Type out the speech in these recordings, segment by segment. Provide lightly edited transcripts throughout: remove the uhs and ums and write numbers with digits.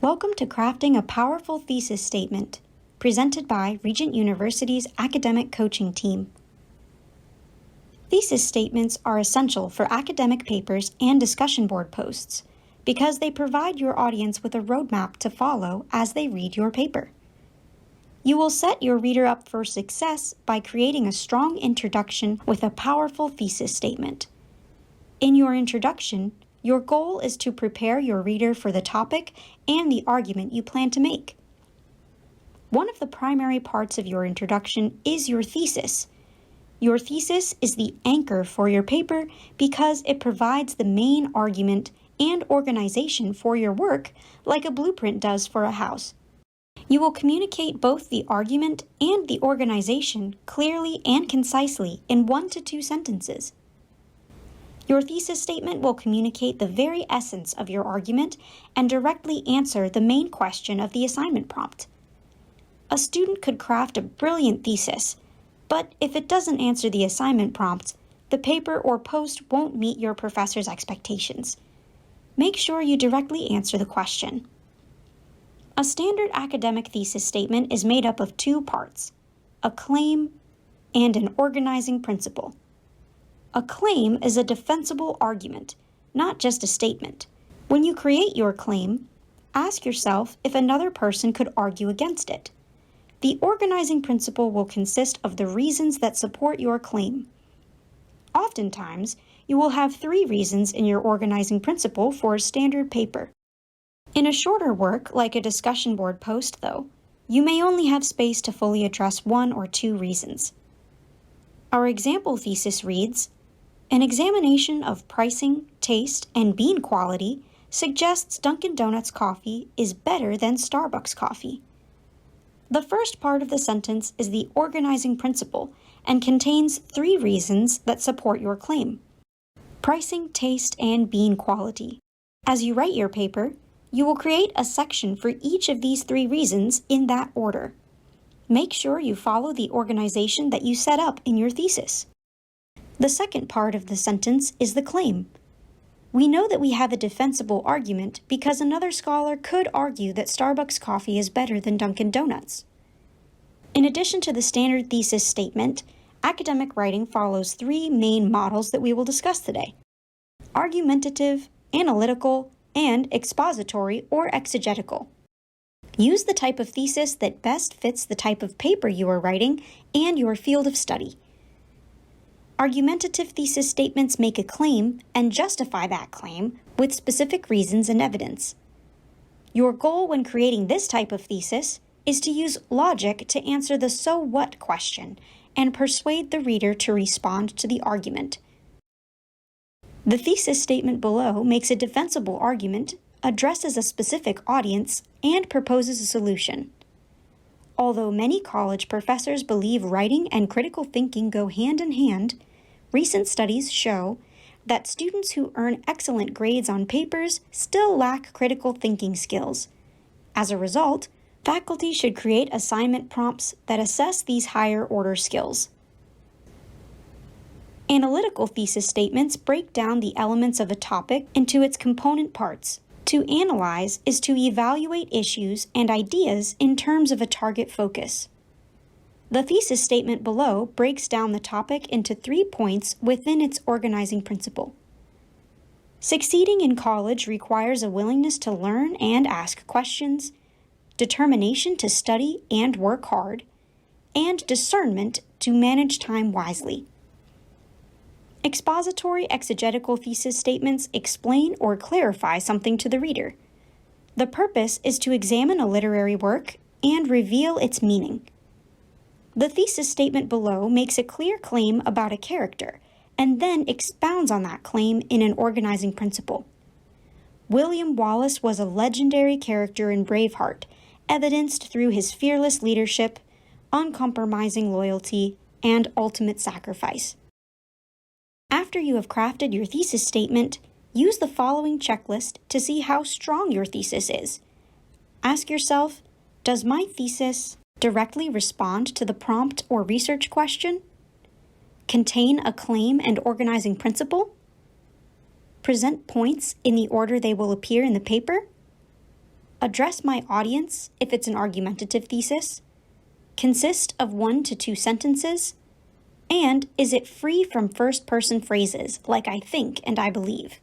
Welcome to Crafting a Powerful Thesis Statement, presented by Regent University's Academic Coaching Team. Thesis statements are essential for academic papers and discussion board posts because they provide your audience with a roadmap to follow as they read your paper. You will set your reader up for success by creating a strong introduction with a powerful thesis statement. In your introduction, your goal is to prepare your reader for the topic and the argument you plan to make. One of the primary parts of your introduction is your thesis. Your thesis is the anchor for your paper because it provides the main argument and organization for your work, like a blueprint does for a house. You will communicate both the argument and the organization clearly and concisely in 1 to 2 sentences. Your thesis statement will communicate the very essence of your argument and directly answer the main question of the assignment prompt. A student could craft a brilliant thesis, but if it doesn't answer the assignment prompt, the paper or post won't meet your professor's expectations. Make sure you directly answer the question. A standard academic thesis statement is made up of 2 parts, a claim and an organizing principle. A claim is a defensible argument, not just a statement. When you create your claim, ask yourself if another person could argue against it. The organizing principle will consist of the reasons that support your claim. Oftentimes, you will have 3 reasons in your organizing principle for a standard paper. In a shorter work, like a discussion board post, though, you may only have space to fully address 1 or 2 reasons. Our example thesis reads, "An examination of pricing, taste, and bean quality suggests Dunkin' Donuts coffee is better than Starbucks coffee." The first part of the sentence is the organizing principle and contains 3 reasons that support your claim. Pricing, taste, and bean quality. As you write your paper, you will create a section for each of these 3 reasons in that order. Make sure you follow the organization that you set up in your thesis. The second part of the sentence is the claim. We know that we have a defensible argument because another scholar could argue that Starbucks coffee is better than Dunkin' Donuts. In addition to the standard thesis statement, academic writing follows 3 main models that we will discuss today: argumentative, analytical, and expository or exegetical. Use the type of thesis that best fits the type of paper you are writing and your field of study. Argumentative thesis statements make a claim and justify that claim with specific reasons and evidence. Your goal when creating this type of thesis is to use logic to answer the "so what" question and persuade the reader to respond to the argument. The thesis statement below makes a defensible argument, addresses a specific audience, and proposes a solution. Although many college professors believe writing and critical thinking go hand in hand, recent studies show that students who earn excellent grades on papers still lack critical thinking skills. As a result, faculty should create assignment prompts that assess these higher-order skills. Analytical thesis statements break down the elements of a topic into its component parts. To analyze is to evaluate issues and ideas in terms of a target focus. The thesis statement below breaks down the topic into 3 points within its organizing principle. Succeeding in college requires a willingness to learn and ask questions, determination to study and work hard, and discernment to manage time wisely. Expository exegetical thesis statements explain or clarify something to the reader. The purpose is to examine a literary work and reveal its meaning. The thesis statement below makes a clear claim about a character and then expounds on that claim in an organizing principle. William Wallace was a legendary character in Braveheart, evidenced through his fearless leadership, uncompromising loyalty, and ultimate sacrifice. After you have crafted your thesis statement, use the following checklist to see how strong your thesis is. Ask yourself, does my thesis directly respond to the prompt or research question? Contain a claim and organizing principle? Present points in the order they will appear in the paper? Address my audience if it's an argumentative thesis, consist of 1 to 2 sentences, and is it free from first-person phrases like I think and I believe.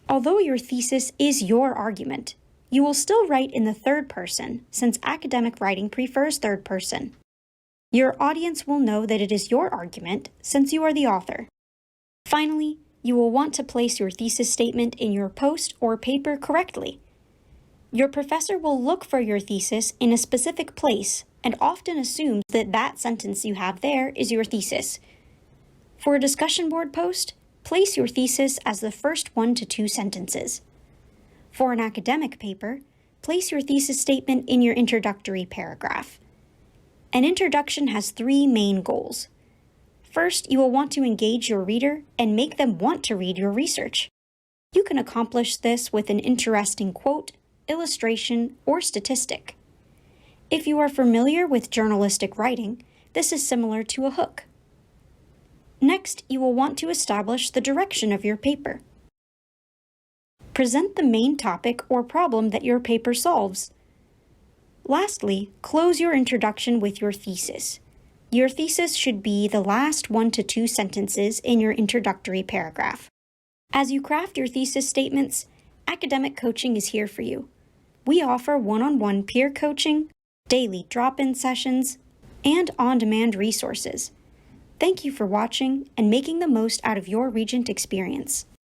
Although your thesis is your argument, you will still write in the third person since academic writing prefers third person. Your audience will know that it is your argument since you are the author. Finally, you will want to place your thesis statement in your post or paper correctly. Your professor will look for your thesis in a specific place and often assumes that that sentence you have there is your thesis. For a discussion board post, place your thesis as the first 1 to 2 sentences. For an academic paper, place your thesis statement in your introductory paragraph. An introduction has 3 main goals. First, you will want to engage your reader and make them want to read your research. You can accomplish this with an interesting quote, illustration, or statistic. If you are familiar with journalistic writing, this is similar to a hook. Next, you will want to establish the direction of your paper. Present the main topic or problem that your paper solves. Lastly, close your introduction with your thesis. Your thesis should be the last 1 to 2 sentences in your introductory paragraph. As you craft your thesis statements, academic coaching is here for you. We offer one-on-one peer coaching, daily drop-in sessions, and on-demand resources. Thank you for watching and making the most out of your Regent experience.